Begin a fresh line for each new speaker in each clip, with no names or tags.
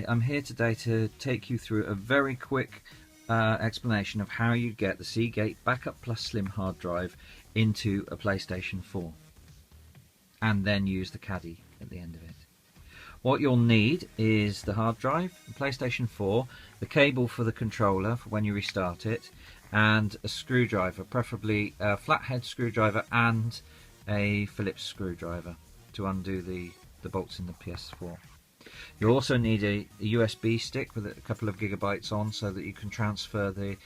I'm here today to take you through a very quick explanation of how you get the Seagate Backup Plus Slim hard drive into a PlayStation 4 and then use the caddy at the end of it. What you'll need is the hard drive, the PlayStation 4, the cable for the controller for when you restart it, and a screwdriver, preferably a flathead screwdriver and a Phillips screwdriver to undo the bolts in the PS4. You'll also need a USB stick with a couple of gigabytes on so that you can transfer the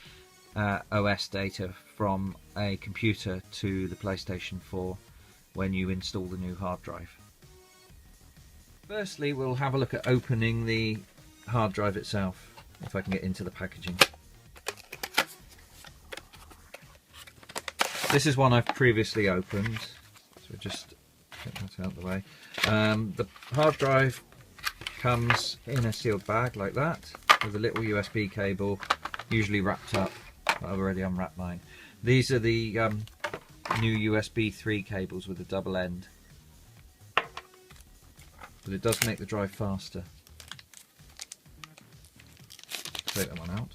OS data from a computer to the PlayStation 4 when you install the new hard drive. Firstly, we'll have a look at opening the hard drive itself, if I can get into the packaging. This is one I've previously opened, so just get that out of the way. The hard drive comes in a sealed bag like that, with a little USB cable, usually wrapped up. I've already unwrapped mine. These are the new USB 3 cables with a double end, but it does make the drive faster. Take that one out.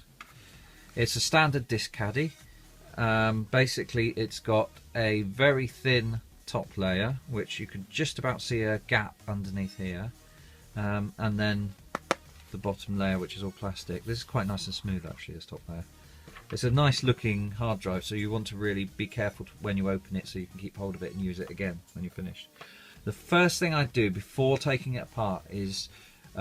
It's a standard disc caddy. Basically it's got a very thin top layer, which you can just about see a gap underneath here, and then the bottom layer, which is all plastic. This is quite nice and smooth actually, this top layer. It's a nice looking hard drive, so you want to really be careful when you open it so you can keep hold of it and use it again when you're finished. The first thing I do before taking it apart is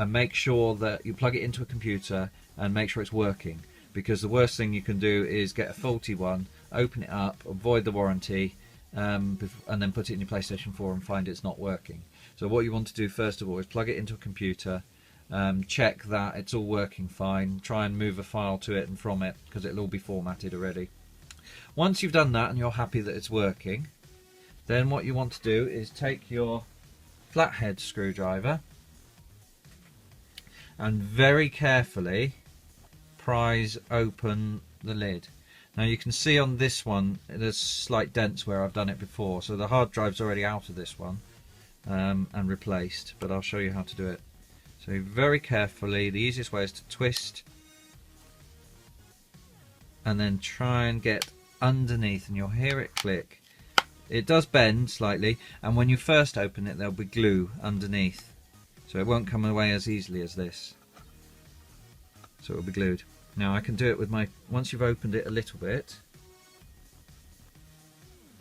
make sure that you plug it into a computer and make sure it's working, because the worst thing you can do is get a faulty one, open it up, avoid the warranty, and then put it in your PlayStation 4 and find it's not working. So what you want to do first of all is plug it into a computer, check that it's all working fine, try and move a file to it and from it, because it'll all be formatted already. Once you've done that and you're happy that it's working, then what you want to do is take your flathead screwdriver and very carefully prise open the lid. Now you can see on this one there's slight dents where I've done it before, so the hard drive's already out of this one and replaced, but I'll show you how to do it. So very carefully, the easiest way is to twist and then try and get underneath, and you'll hear it click. It does bend slightly, and when you first open it there'll be glue underneath, so it won't come away as easily as this, so it'll be glued. Now I can do it with my, once you've opened it a little bit,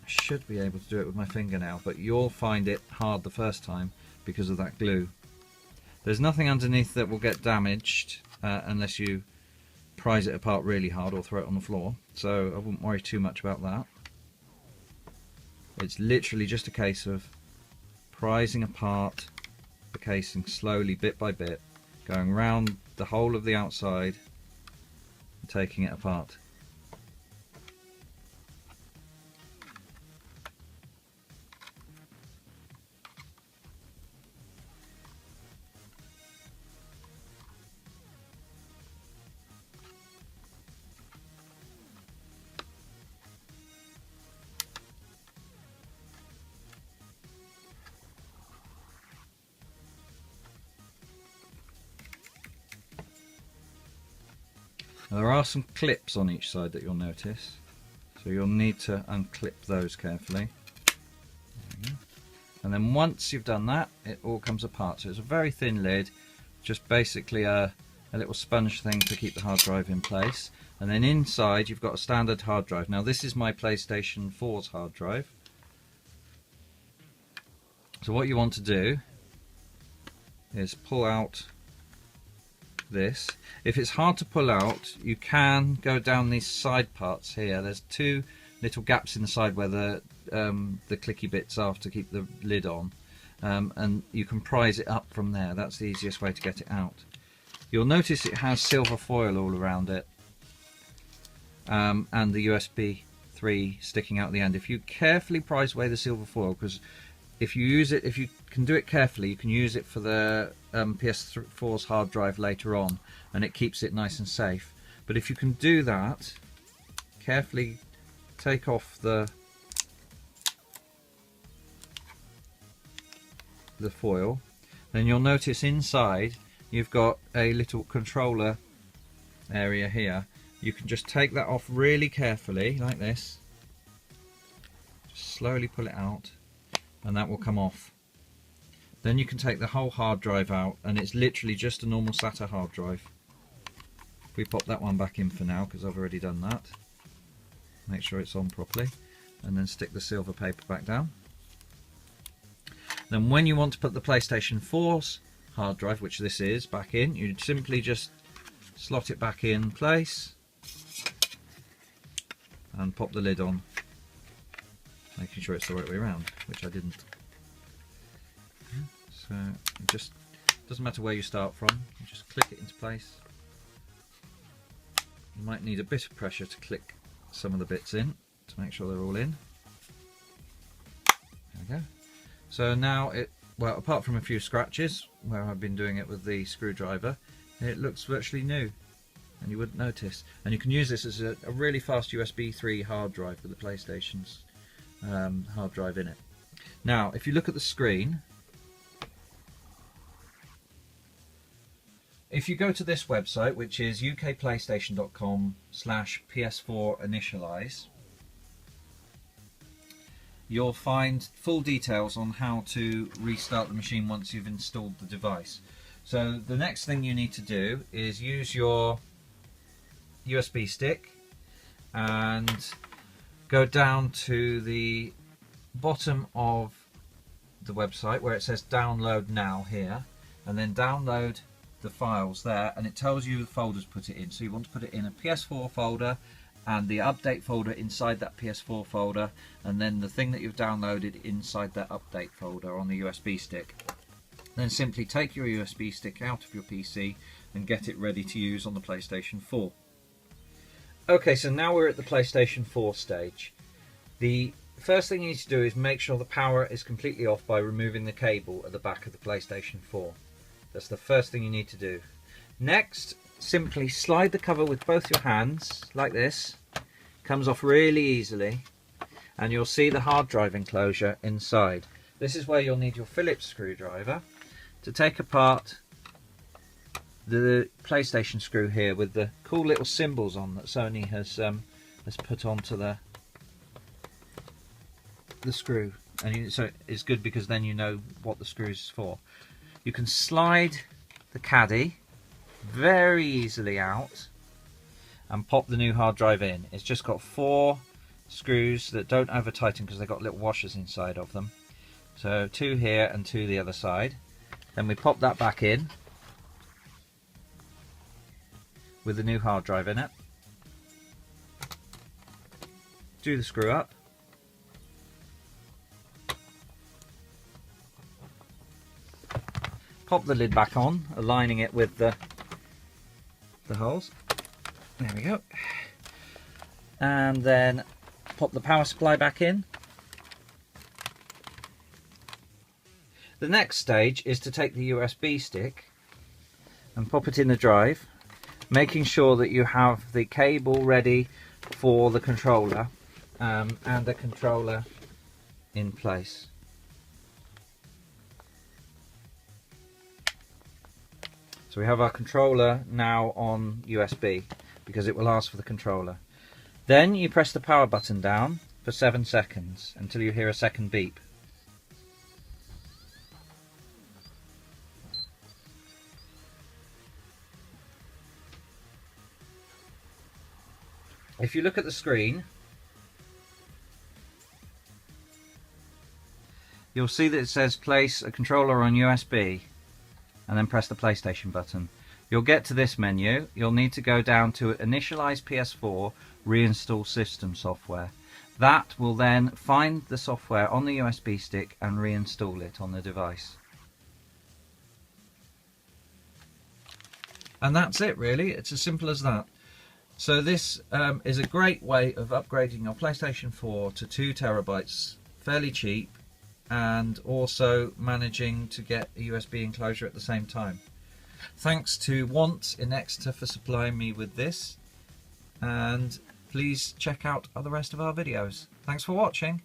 I should be able to do it with my finger now, but you'll find it hard the first time because of that glue. There's nothing underneath that will get damaged unless you prise it apart really hard or throw it on the floor, so I wouldn't worry too much about that. It's literally just a case of prising apart the casing slowly, bit by bit, going round the whole of the outside and taking it apart. Now, there are some clips on each side that you'll notice, so you'll need to unclip those carefully. And then once you've done that, it all comes apart. So it's a very thin lid, just basically a little sponge thing to keep the hard drive in place. And then inside you've got a standard hard drive. Now this is my PlayStation 4's hard drive. So what you want to do is pull out this. If it's hard to pull out, you can go down these side parts here. There's two little gaps in the side where the clicky bits are to keep the lid on, and you can prise it up from there. That's the easiest way to get it out. You'll notice it has silver foil all around it, and the USB 3 sticking out the end. If you carefully prise away the silver foil, because if you use it, if you can do it carefully, you can use it for the PS4's hard drive later on, and it keeps it nice and safe. But if you can do that, carefully take off the foil, then you'll notice inside you've got a little controller area here. You can just take that off really carefully, like this. Just slowly pull it out, and that will come off. Then you can take the whole hard drive out, and it's literally just a normal SATA hard drive. We pop that one back in for now because I've already done that. Make sure it's on properly, and then stick the silver paper back down. Then when you want to put the PlayStation 4's hard drive, which this is, back in, you simply just slot it back in place and pop the lid on, making sure it's the right way around, which I didn't. So it just doesn't matter where you start from, you just click it into place. You might need a bit of pressure to click some of the bits in to make sure they're all in. There we go. So now it, well, apart from a few scratches where I've been doing it with the screwdriver, it looks virtually new, and you wouldn't notice. And you can use this as a really fast USB 3 hard drive with the PlayStation's hard drive in it. Now, if you look at the screen, if you go to this website, which is ukplaystation.com/PS4 initialize, you'll find full details on how to restart the machine once you've installed the device. So the next thing you need to do is use your USB stick and go down to the bottom of the website where it says download now here, and then download the files there, and it tells you the folders to put it in. So you want to put it in a PS4 folder and the update folder inside that PS4 folder, and then the thing that you've downloaded inside that update folder on the USB stick. Then simply take your USB stick out of your PC and get it ready to use on the PlayStation 4. Okay, so now we're at the PlayStation 4 stage. The first thing you need to do is make sure the power is completely off by removing the cable at the back of the PlayStation 4. That's the first thing you need to do. Next, simply slide the cover with both your hands, like this. Comes off really easily, and you'll see the hard drive enclosure inside. This is where you'll need your Phillips screwdriver to take apart the PlayStation screw here with the cool little symbols on that Sony has put onto the screw. And so it's good because then you know what the screw is for. You can slide the caddy very easily out and pop the new hard drive in. It's just got 4 screws that don't over tighten because they've got little washers inside of them. So 2 here and 2 the other side. Then we pop that back in with the new hard drive in it. Do the screw up. Pop the lid back on, aligning it with the holes. There we go. And then pop the power supply back in. The next stage is to take the USB stick and pop it in the drive, making sure that you have the cable ready for the controller and the controller in place. So we have our controller now on USB because it will ask for the controller. Then you press the power button down for 7 seconds until you hear a second beep. If you look at the screen, you'll see that it says place a controller on USB and then press the PlayStation button. You'll get to this menu. You'll need to go down to Initialize PS4, Reinstall System Software. That will then find the software on the USB stick and reinstall it on the device. And that's it really, it's as simple as that. So this is a great way of upgrading your PlayStation 4 to 2 terabytes fairly cheap, and also managing to get a USB enclosure at the same time. Thanks to Want in Exeter for supplying me with this, and please check out the rest of our videos. Thanks for watching.